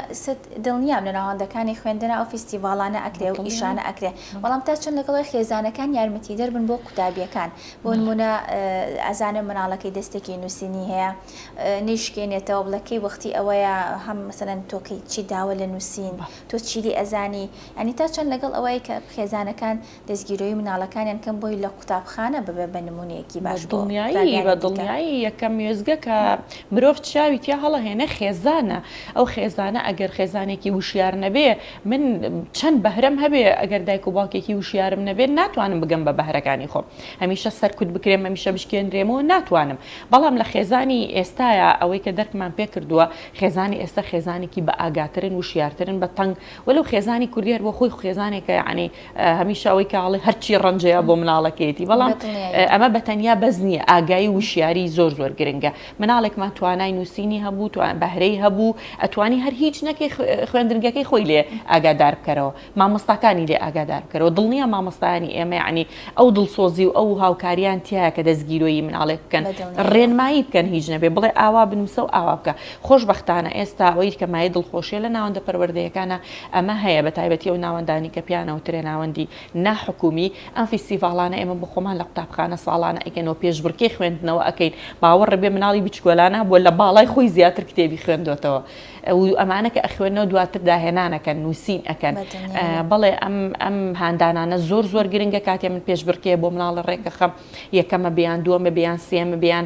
دڵنیام لە ناوەندەکانی خوێندنە ئەو فیستیڤالانە ئەکرێ و ئیشانە ئەکرێ بەڵام تا چەند لەگەڵەوەی خێزانەکان یارمەتی دەربن بۆ قوتابیەکان بۆ نمونە ئەزانە مناڵەکەی دەستێکی نووسینی هەیە نیشکێنێتەوە بڵەکەی وەختی ئەوەیە هەم مەسەلەن تۆکەی چی داوە لە نووسین تۆ چیری ئەزانی ئەنی تا چەند لەگەڵ ئەوەی کە خێزانەکان دەستگیرۆی مناڵەکانیان کەم بۆی لە قوتابخانە ببێ بە نمونەیەکی باش دڵنیایی یەکەم مێزگە کە مرۆڤ چاوی تیا هەڵەهێنە خێزانە ئەو خێزانە ئەگەر خێزانێکی وشیار نەبێ من چەند بەهرەم هەبێ ئەگەر دایک و باوکێکی وشیارم نەبێت ناتوانم بگەم بە بەهرەکانی خۆم هەمیشە سەرکوت بکرێم هەمیشە بشکێنرێمەوە ناتوانم بەڵام لە خێزانی ئێستاە ئەوەی کە دەرکمان پێ کردووە خێزانی ئێستا خێزانێکی بە ئاگاترن وشیارترن بە تەنگ وەلو خێزانی کوردیار بۆ خۆی خێزانێکە یعنی هەمیشە ئەوەی کاڵی هەرچی ڕەنجەیە بۆ مناڵەکەیەتی بەڵام ئەمە بەتەنیا بەز نییە ئاگایی وشیاری زۆر گرنگە مناڵێکمان توانای نووسینی هەبوو بەهرەی هەبوو ئەتوانی هەر هیچ نەکەی خوێندنگەکەی خۆی لێ ئاگادار بکەرەوە مامۆستاکانی لێ ئاگادار بکەرەوە دڵنیە مامۆستایانی ئێمە عنی ئەو دڵسۆزی و ئەو هاوکاریان تایە کە دەستگیرۆیی مناڵێک بکەن ڕێنمایی بکەن هیچ نەبێ بڵێ ئاوا بنووسە و ئاوا بکە خۆشبەختانە ئێستا ئەوەی کە مای دڵخۆشیە لە ناوەندە پەروەردەیەکانە ئەمە هەیە بە تایبەتی ئەو ناوەندانی کە پیانەوترێ ناوەندی ناحکومی ئەم فیستیڤالانە ئەمە بە خۆمان لە قوتابخانە ساڵانە ئەیکەنەوە پێشبڕکێ خوێندنەوە ئەەکەین باوەڕ ڕێبێ مناڵی بچکۆلانە بۆ لە باڵای خۆی زیاتر کتێبی خوێندوێتەوە ئەمانە کە ئەخوێنەوە دواتر داهێنانەکەن نووسین ئەەکەن بەڵێ ئەم هاندانانە زۆر گرنگە کاتێ من پێشبڕکێ بۆ مناڵە ڕێکەخەم یەکەمە بیان دووەمە بیان سێمە بیان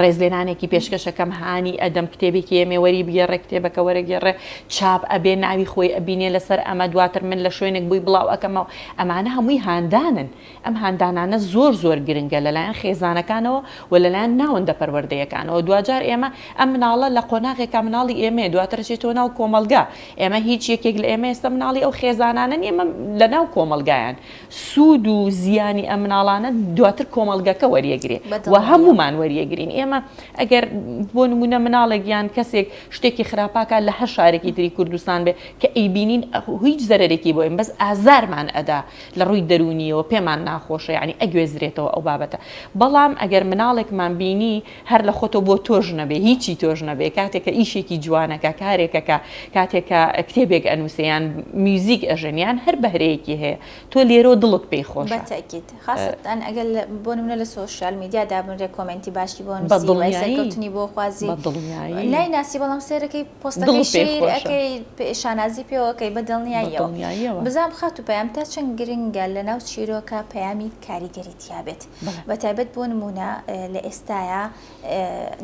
ڕێزلێنانێکی پێشکەشەکەم هانی ئەدەم کتێبێکی ئێمێ وەری بگێڕێ کتێبەکە وەرەگێڕێ چاپ ئەبێ ناوی خۆی ئەبینێ لەسەر ئەمە دواتر من لە شوێنێک بووی بڵاو ئەەکەمەوە ئەمانە هەمووی هاندانن ئەم هاندانانە زۆر گرنگە لەلایەن خێزانەکانەوە و لەلایەن ناوەندە پەروەردەیەکانەوە دوجار ئێمە ئەم مناڵە لە قۆناغێکا مناڵی ئێمە دواتر چێتەوە ناو کۆمەلگا ئێمە هیچ یەکێک لە ئێمە ئێستا مناڵی ئەو خێزانانن ئێمە لە ناو کۆمەلگایان سوود و زیانی ئەم مناڵانە دواتر کۆمەلگەکە وەریەگرێ و هەمومان وەریەگرین ئێمە ئەگەر بۆ نمونە مناڵێک یان کەسێک شتێکی خراپاکە لە هەر شارێکی تری کوردستان بێ کە ئەیبینین هیچ زەرێکی بۆ ئێمە بەس ئازارمان ئەدا لە ڕووی دەرونیەوە پێمان ناخۆشە یعنی ئەگوێزرێتەوە ئەو بابەتە بەڵام ئەگەر مناڵێکمان بینی هەر لە خۆتۆ بۆ تۆژ نەبێ هیچی تۆژ نەبێ کاتێکە ئیشێکی جوانەکە کارێکەکە کاتێکە کتێبێک ئەنووسیان میوزیک ئەژەنیان هەر بەهرەیەکی هەیە تۆ لێرە دڵت پێی خۆشە بەتاکید خاصەتەن ئەگەر بۆ نمونە لە سۆشیال میدیادا بنرێ کۆمنتی باشی بۆ نووسیوەی بۆ خوازی لای ناسی بەڵام سێرەکەی پۆستەکەی شیر ئەەکەی شانازی پێوەکەی بە دڵنیاییەوە بزانام خات و پەیام تا چەند گرنگە لە ناو چیرۆکە پەیامی کاریگەری تیابێت بەتایبەت بۆ نمونە لە ئێستاە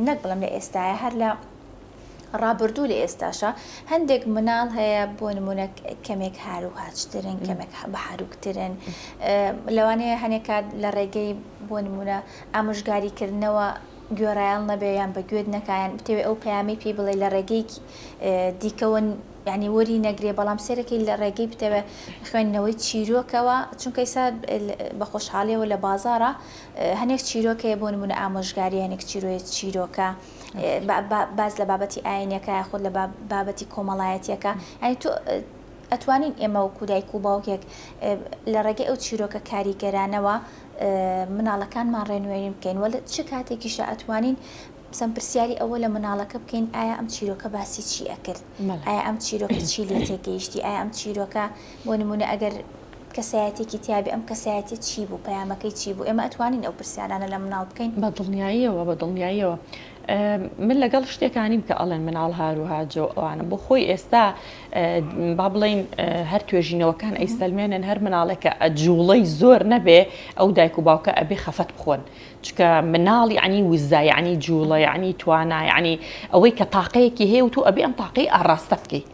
نەک بڵم لە ئێستاە هەر لە ڕابردوو لە ئێستاشە هەندێک مناڵ هەیە بۆ نمونە کەمێک هارو هاچترن کەمێک بەهاروکترن لەوانەیە هەنێکات لە ڕێگەی بۆ نمونە ئامۆژگاریکردنەوە گوێڕایال نەبێ یان بە گوێت نەکایان بتەوێ ئەو پەیامی پێی بڵێ لە ڕێگەی دیکەون ینی وەری نەگرێ بەڵام سێرەکەی لە ڕێگەی بتەوێ خوێندنەوەی چیرۆکەوە چونکە ئێستا بە خۆشحاڵیەوە لە بازارە هەنێک چیرۆکەیە بۆ نمونە ئامۆژگاری هەنێک چیرۆکە باز لە بابەتی ئاینەکە یاخود لە بابەتی کۆمەڵایەتیەکە ینی تۆ ئەتوانین ئێمە وەکو دایک و باوکێک لە ڕێگەی ئەو چیرۆکە کاریگەرانەوە مناڵەکانمان ڕێنوێنی بکەین وە چ کاتێکیشە ئەتوانین سم پرسیاری ئەوە لە مناڵەکە بکەین ئایا ئەم چیرۆکە باسی چی ئەکرد ئایا ئەم چیرۆکە چی لێ تێگەیشتی ئایا ئەم چیرۆکە بۆ نمونە ئەگەر کەسایەتێکی تیابی ئەم کەسایەتی چی بوو پەیامەکەی چی بوو ئێمە ئەتوانین ئەو پرسیارانە لە مناڵ بکەین بە دڵنیاییەوە من لەگەڵ شتێکانی کە ئەڵێن مناڵ هاروهاجە ئەوانە بۆ خۆی ئێستا با بڵین هەر توێژینەوەکان ئەیسەلمێنن هەر مناڵێکە ئەجوڵەی زۆر نەبێ ئەو دایک و باوکە ئەبێ خەفەت بخۆن چکە مناڵ یعنی وزا یعنی جوڵە یعنی توانا یعنی ئەوەی کە تاقەیەکی هەیە و تو ئەبێ ئەم تاقەی ئاڕاستە بکەی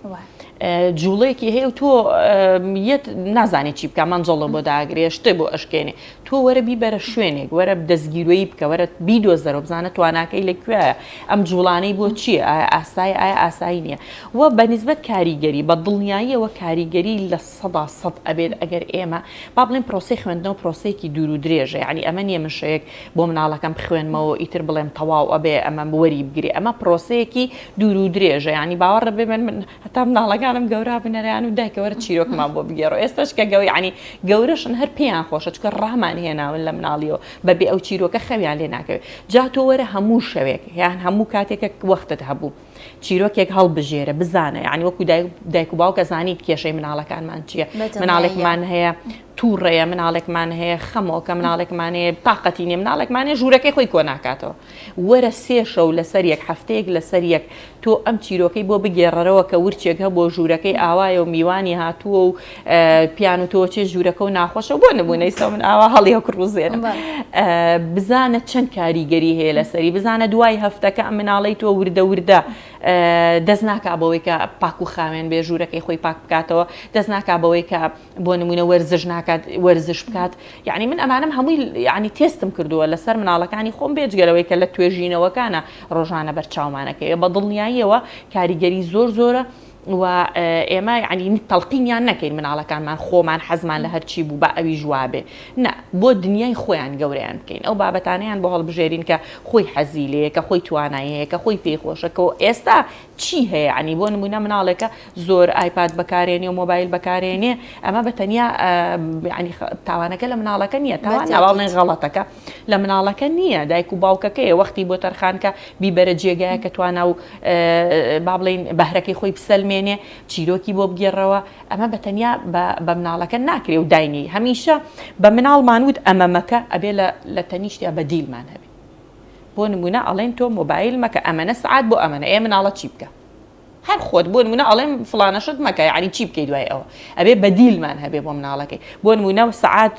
جوڵەیەکی هەیە و تۆ یەت نازانێت چی بکە مەنجڵە بۆ داگرێ شتێ بۆ ئەشکێنێ تۆ وەرە بیبەرە شوێنێک وەرە دەستگیرۆیی بکە وەرە بیدۆزەرە بزانە تواناکەی لەکوێیە ئەم جوڵانەی بۆ چییە ئاسایی ئایا ئاسایی نییە وە بەنسبەت کاریگەری بە دڵنیاییەوە کاریگەری لە 100% ئەبێت ئەگەر ئێمە با بڵێن پرۆسی خوێندنەوە پرۆسێکی دوور و درێژە یعنی ئەمە نییە مشەیەک بۆ مناڵەکەم بخوێنمەوە ئیتر بڵێم تەواو ئەبێ ئەمە وەری بگری ئەمە پرۆسەیەکی دوور و درێژە ینی باوەڕە بێ من هەتا مناڵەکانم گەورا بنەرەیان و دایکەوەرە چیرۆکمان بۆ بگێڕەوە ئێستاش کە گەوی ینی گەورەشن هەر پێیان خۆشە چکە ڕامان هێناون لە مناڵیەوە بەبێ ئەو چیرۆکە خەویان لێ ناکەوێت جا تۆ وەرە هەموو شەوێک یان هەموو کاتێکە وەختت هەبوو چیرۆکێک هەڵبژێرە بزانە یعنی وەکو دایک و باوکە زانیت کێشەی مناڵەکانمان چییە مناڵێکمان هەیە تووڕێە مناڵێکمان هەیە خەمۆکە مناڵێکمان هەیە تااقەتی نیە مناڵێکمان هەیە ژوورەکەی خۆی کۆ ناکاتەوە وەرە سێ شەو لەسەر یەک هەفتەیەک لەسەر یەک تۆ ئەم چیرۆکەی بۆ بگێڕەرەوە کە ورچێک هە بۆ ژوورەکەی ئاوایە و میوانی هاتووە و پیان و تۆچێ ژوورەکە و ناخۆشە بۆ نمونەی سە من ئاوا هەڵی ڕوزێنم بزانە چەند کاریگەری هەیە لەسەری بزانە دوای هەفتەکە ئەم مناڵی تۆ وردە دەست ناکا بەوەی کە پاک و خاوێن بێ ژوورەکەی خۆی پاک بکاتەوە دەست ناکا بەوەی کە بۆ نمونە وەرزش ناکات وەرزش بکات یعنی من ئەمانم هەمووی ینی تێستم کردووە لەسەر مناڵەکانی خۆم بێجگەرەوەی کە لە توێژینەوەکانە ڕۆژانە بەرچاومانەکەی بە دڵنیاییەوە کاریگەری زۆرە و ئێمە ینی تەڵقینیان نەکەین مناڵەکانمان خۆمان حەزمان لە هەرچی بوو بە ئەوی جوابێ نه بۆ دنیای خۆیان گەورەیان بکەین ئەو بابەتانیان بۆ هەڵبژێرین کە خۆی حەزیلەیە کە خۆی توانایەیە کە خۆی پێخۆشەکەەوە ئێستا چی هەیە ینی بۆ نمونە مناڵێکە زۆر ئایپاد بەکارێنێ و مۆبایل بەکارێنێ ئەمە بەتەنیا ینی تاوانەکە لە مناڵەکە نییە تاوان ناواڵێن غەڵەتەکە لە مناڵەکە نییە دایک و باوکەکەیە وەختی بۆ تەرخانکە بیبەرە جێگایە کە توانە و با بڵین بەهرەکەی خۆی بسەلمێنێ چیرۆکی بۆ بگێڕەوە ئەمە بەتەنیا بە مناڵەکە ناکرێ و داینی هەمیشە بە مناڵمان وت ئەمەمەکە ئەبێ لە تەنیشتیا بەدیلمان هەبێ بۆ نمونە ئەڵێن تۆ مۆبایل مەکە ئەمەنە سعات بۆ ئەمەنە ئێ مناڵە چی بکە هەر خۆت بۆ نمونە ئەڵێن فڵانەشت مەکە یعنی چی بکەی دوای ئەوە ئەبێ بەدیلمان هەبێ بۆ مناڵەکەی بۆ نمونە سعات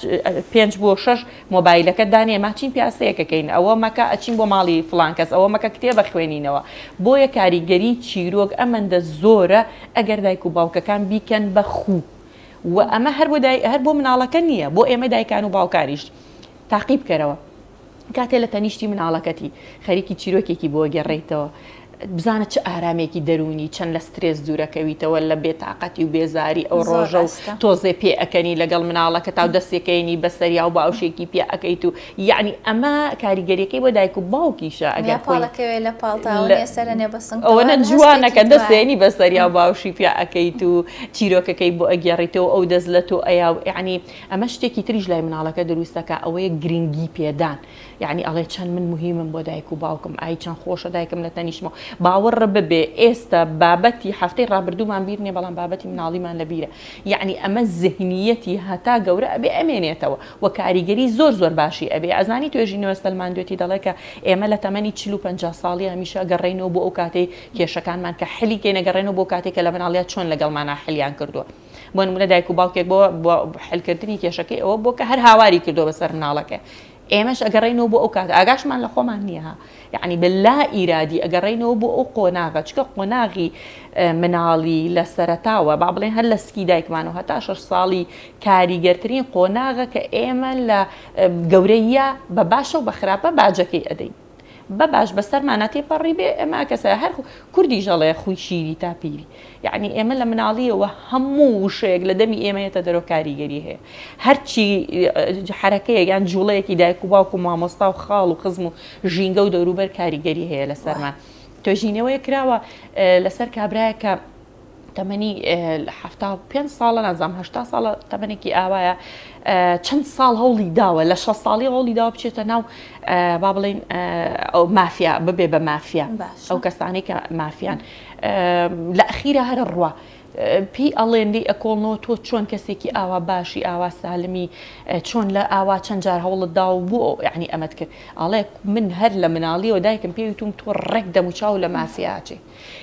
5 بۆ 6 مۆبایلەکە دانێ ماچین پیاسەیەکەکەین ئەوە مەکە ئەچین بۆ ماڵی فڵان کەس ئەوە مەکە کتێبە خوێنینەوە بۆیە کاریگەری چیرۆک ئەمەندە زۆرە ئەگەر دایک و باوکەکان بیکەن بە خوو و ئەمە هەر بۆ مناڵەکە نییە بۆ ئێمە دایکان و باوکاریش تاقیب بکەرەوە کاتێ لە تەنیشتی مناڵەکەتی خەریکی چیرۆکێکی بۆ گەڕێیتەوە بزانە چه ئارامێکی دەرونی چەند لە سترێس دوورەکەویتەوە لە بێتاقەتی و بێزاری ئەو ڕۆژە و تۆزێ پێ ئەەکەنی لەگەڵ مناڵەکە تا دەستێکەکەینی بەسەریا و باوشێکی پێ ئەەکەیت و یعنی ئەمە کاریگەریەکەی بۆ دایک و باوکیشە ئەگەر پاڵەکەوێ لە پاڵتاوە سەرنێ بەسنگ ئەوەنە جوانەکە دەستێنی بەسەریا و باوشی پێ ئەەکەیت و چیرۆکەکەی بۆ ئەگەڕیتەوە ئەو دەست لە تۆ ئەیا یعنی ئەمە شتێکی تریش لای مناڵەکە دروستەکە ئەوەیە گرنگی پێدان یعنی ئەڵێ چەند من مهمم بۆ دایک و باوکم ئای چەند خۆشە دایکم لە تەنیشتمەوە باوەڕە ببێ ئێستا بابەتی هەفتەی ڕابردوومان بیر نیە بەڵام بابەتی مناڵیمان لەبیرە یعنی ئەمە زەهنیەتی هەتا گەورە ئەبێ ئەمێنێتەوە و کاریگەری زۆر باشی ئەبێ ئەزانی توێژینەوە سەلماندوێتی دەڵێ کە ئێمە لە تەمەنی 40-50 ساڵی هەمیشە گەڕێنەوە بۆ ئەو کاتەی کێشەکانمان کە حلی کێنە گەڕێنەوە بۆ کاتێک کە لە مناڵیات چۆن لەگەڵمانە حلیان کردووە بۆ نمونە دایک و باوکێک بۆ حلکردنی کێشەکەی ئەوە بۆ کە هەر هاواری کردو بەسەر مناڵەکە ئێمەش ئەگەڕێنەوە بۆ ئەو کات ئاگاشمان لە خۆمان نییە یعنی بلا ئیرادی ئەگەڕێنەوە بۆ ئەو قۆناغە چکە قۆناغی مناڵی لە سەرتاوە با بڵێن هەر لە سکی دایکمانەوە هەتا 6 ساڵی کاریگەرترین قۆناغە کە ئێمە لە گەورەیە بە باشە و بە خراپە باجەکەی ئەدەین بە باش بەسەرمانە تێپەڕی بێ ئەمە کەسە هەر کوردی ژەڵەیە خوی شیری تا پیری یعنی ئێمە لە مناڵیەوە هەموو وشەیەک لە دەمی ئێمەیەتە دەرەوە کاریگەری هەیە هەرچی حرەکەیەک یان جوڵەیەکی دایک و باوک و مامۆستا و خاڵ و خزم و ژینگە و دەوروبەر کاریگەری هەیە لەسەرمان توێژینەوەی کراوە لەسەر کابراایە تەمەنی 75 ساڵە نازام 80 ساڵە تەمەنێکی ئاوایە چەند ساڵ هەوڵی داوە لە 6 ساڵی هەوڵی داوە بچێتە ناو با بڵێن ئەو مافیا ببێ بە مافیا ئەو کەسانی کە مافیان لە ئەخیرە هەرە ڕوا پێی ئەڵێندی ئەکۆڵنەوە تۆ چۆن کەسێکی ئاوا باشی ئاوا سالمی چۆن لە ئاوا چەند جار هەوڵت دا و بوو یعنی ئەمەت کرد ئاڵێ من هەر لە مناڵیەوە دایکم پێویستم تۆ ڕێک دەموچاو لە مافیاچێ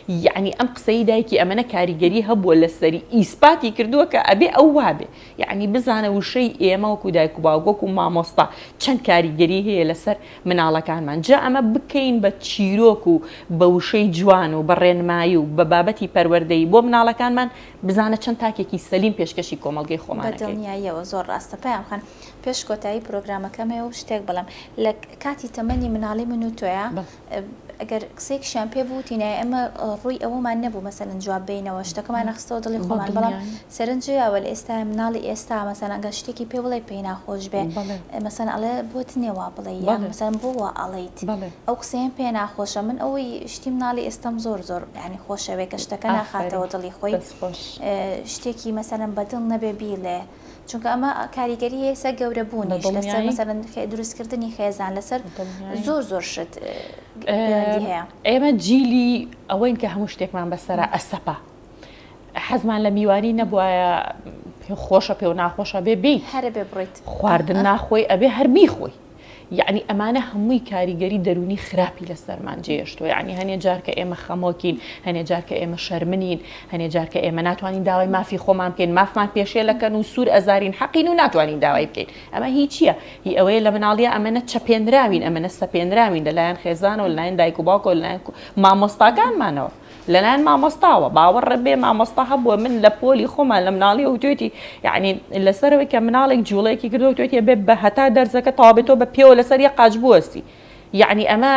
یعنی ئەم قسەی دایکی ئەمەنە کاریگەری هەبووە لەسەری ئیسپاتی کردووە کە ئەبێ ئەو وابێ یعنی بزانە وشەی ئێمە وەکو دایک و باوکۆک و مامۆستا چەند کاریگەری هەیە لەسەر مناڵەکانمان جا ئەمە بکەین بە چیرۆک و بە وشەی جوان و بە ڕێنمایی و بە بابەتی پەروەردەی بۆ مناڵەکانمان بزانە چەند تاکێکی سەلیم پێشکەشی کۆمەڵگەی خۆمانەکەین دڵنیاییەوە زۆر ڕاستە پێیان خەن پێش کۆتایی پرۆگرامەکەمەوە و شتێک بڵم لە کاتی تەمەنی مناڵی من و تۆیە ئەگەر قسێکشیان پێ بوتینە ئەمە ڕووی ئەوەمان نەبوو مەسەرەن جواب بینەوە شتەکەمان نەخستەوە دڵی خۆمان بەڵام سەرنجیاوە لە ئێستا مناڵی ئێستا مەسەن ئەگەر شتێکی پێ بڵێ پێی ناخۆش بێ مەسەن ئەڵێ بۆت نێوا بڵێ یان مەسەن بۆوە ئەڵێیت ئەو قسەیان پێ ناخۆشە من ئەوەی شتی مناڵی ئێستام زۆر ینی خۆشەوێ کە شتەکە ناخاتەوە دڵی خۆی شتێکی مەسەرەن بەدڵ نەبێ بیڵێ چونکە ئەمە کاریگەری هێسە گەورە بوونیش لەسەر مەسەرەن دروستکردنی خێزان لەسەر زۆر شت هەیە ئێمە جیلی ئەوەین کە هەموو شتێکمان بەسەرە ئەسەپا حەزمان لە میوانی نەبووایە خۆشە پێ و ناخۆشە بێ بیت هەرە بێ بڕیت خواردن ناخۆی ئەبێ هەر بیخۆی یعنی ئەمانە هەمووی کاریگەری دەرونی خراپی لەسەرمان جێشتوە یعنی هەنێ جارکە ئێمە خەمۆکین هەنێ جارکە ئێمە شەرمنین هەنێ جارکە ئێمە ناتوانین داوای مافی خۆمان بکەین مافمان پێشێلەکەن و سوور ئەزارین حەقین و ناتوانین داوای بکەین ئەمە هیچیە هی ئەوەیە لە مناڵیە ئەمەنە چەپێنراوین ئەمەنە سەپێنراوین لەلایەن خێزانەوە لەلایەن دایک و باوکەوە لەلایەن مامۆستاکانمانەوە لەلایەن مامۆستاوە باوەڕ بێ مامۆستا هەبووە من لە پۆلی خۆمان لە مناڵی و توێتی یعنی لەسەرەوەی کە مناڵێک جوڵەیەکی کردو توێتی بێ بە هەتا دەرزەکە تاوابێتەوە بە پێوە لەسەر یە قاچ بوەستی یعنی ئەمە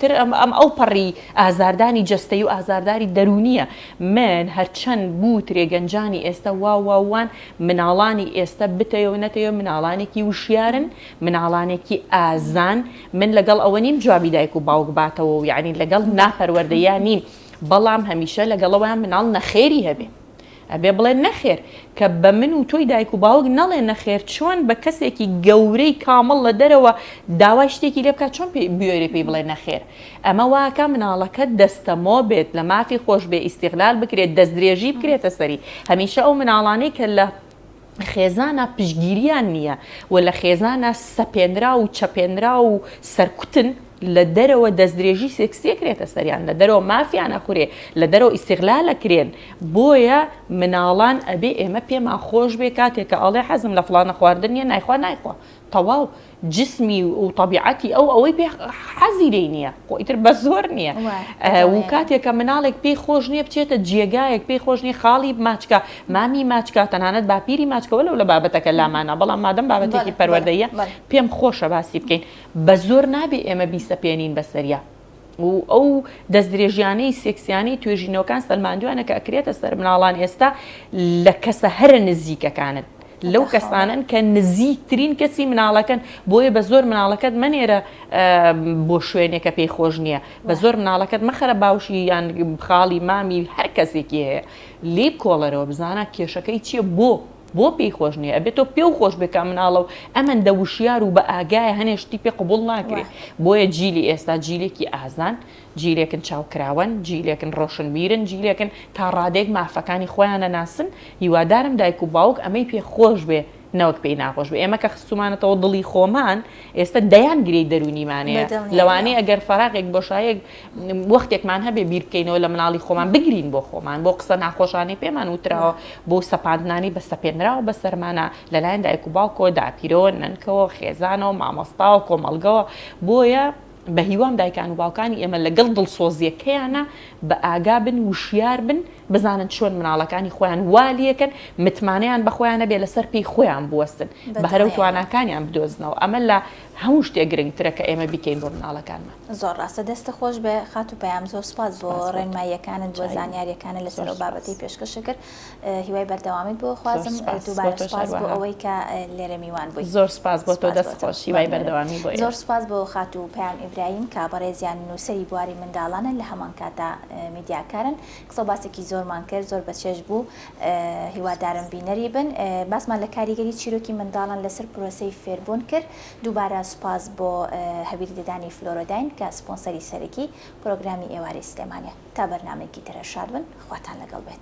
تر ئەم ئەو پەڕی ئازاردانی جەستەی و ئازارداری دەرونیە من هەرچەند بوو ترێگەنجانی ئێستا واوان مناڵانی ئێستا بتەوە نەتەوە مناڵانێکی وشیارن مناڵانێکی ئازان من لەگەڵ ئەوە نیم جوابی دایک و باوک باتەوە و یعنی لەگەڵ ناپەروەردەیان نیم بەڵام هەمیشە لەگەڵەوەیان مناڵ نەخێری هەبێ ئەبێ بڵێن نەخێر کە بە من و تۆی دایک و باوک نەڵێ نەخێر چۆن بە کەسێکی گەورەی کامەڵ لە دەرەوە داوای شتێکی لێ بکات چۆن بیۆرێ پێی بڵێ نەخێر ئەمە واکە مناڵەکە دەستەمۆ بێت لە مافی خۆش بێ ئیستیغلال بکرێت دەست درێژی بکرێتە سەری هەمیشە ئەو مناڵانەی کە لە خێزانە پشگیریان نییە و لە خێزانە سەپێنرا و چەپێنرا و سەرکوتن لە دەرەوە دەستدرێژی سێکسێکرێتە سەریان لە دەرەوە مافیانە خوڕێ لە دەرەوە ئیستیغلالەکرێن بۆیە مناڵان ئەبێ ئێمە پێمان خۆش بێ کاتێککە ئەڵێ حەزم لە فڵانە خواردن نیە نایخوا تەواو جسمی و طبیعەتی ئەوەی پێ حەزی لێ نییە خۆیتر بە زۆر نییە و کاتێککە مناڵێک پێی خۆش نییە بچێتە جێگایەک پێی خۆش نیە خاڵی ماچکە مامی ماچکە تەنانەت باپیری ماچکەوە لەو لە بابەتەکە لامانە بەڵام مادەم بابەتێکی پەروەردەیە پێم خۆشە باسی بکەین بە زۆر نابێ ئێمە بیسەپێنین بەسەریا و ئەو دەستدرێژیانەی سێکسیانی توێژینەوەکان سەلماندووانە کە ئەکرێتە سەر مناڵان ئێستا لە کەسە هەرە نزیکەکانن لەو کەسانن کە نزیکترین کەسی مناڵەکەن بۆیە بە زۆر مناڵەکەت منێرە بۆ شوێنێکە پێی خۆش نییە بە زۆر مناڵەکەت مەخەرە باوشی یان خاڵی مامی هەر کەسێکی هەیە لێ کۆڵەرەوە بزانە کێشەکەی چییە بۆ پێی خۆش نییە ئەبێت تۆ پێ و خۆش بکە مناڵە و ئەمەندە وشیار و بە ئاگایە هەنێشتی پێ قبول ناکرێت بۆیە جیلی ئێستا جیلێکی ئازان جیلێکن چاوکراون جیلێکن ڕۆشنبیرن جیلێکن تا ڕادێک مافەکانی خۆیانە ناسن هیوادارم دایک و باوک ئەمەی پێ خۆش بێ نەوەک پێی ناخۆش بێ ئێمە کە خستومانەتەوە دڵی خۆمان ئێستا دەیان گرەی دەرونیمانەیە لەوانەیە ئەگەر فەراغێک بۆشایەک وەختێکمان هەبێ بیر بکەینەوە لە مناڵی خۆمان بگرین بۆ خۆمان بۆ قسە ناخۆشانەی پێمان وتراوە بۆ سەپاندنانی بە سەپێنراوە بە سەرمانە لەلایەن دایک و باوکۆ داپیرۆ نەنکەوە خێزانەوە مامۆستاوە کۆمەڵگەوە بۆیە بە هیوام دایکان و باوکانی ئێمە لەگەڵ دڵسۆزیەکەیانە بە ئاگا بن وشیار بن بزانن چۆن مناڵەکانی خۆیان والیەکەن متمانەیان بە خۆیانە بێ لەسەر پێی خۆیان بوەستن بە هەرە و تواناکانیان بدۆزنەوە ئەمە لە هەموو شتێک گرنگترە کە ئێمە بیکەین بۆ مناڵەکانمان. زۆر ڕاستە دەستە خۆش بێ خات و پەیام زۆر سپاس بۆ ڕێنماییەکانت بۆ زانیاریەکانت لەسەر ئەو بابەتی پێشکەش کرد هیوای بەردەوامیت بۆ خوازم دووبارە سپاس بۆ ئەوەی کە لێرە میوان بووی. زۆر سپاس بۆ تۆ دەست خۆش هیوای بەردەوامی بۆ زۆر سپاس بۆ خات و پەیام ئیبراهیم کە بەڕێزیان نووسەری بواری منداڵانە لە هەمان کاتا میدیاکارن قسە باسێکی زۆرمان کرد زۆر بەچێژ بوو هیوادارم بینەری بن باسمان لە کاریگەری چیرۆکی منداڵان لەسەر پرۆسەی فێربوون کرد دووبارە سپاس بۆ هەبیرددانی فلۆرۆداین کە سپۆنسەری سەرەکی پرۆگرامی ئێوارەی سلێمانیە تا بەرنامەیەکی ترە شاد بن خواتان لەگەڵ بێت.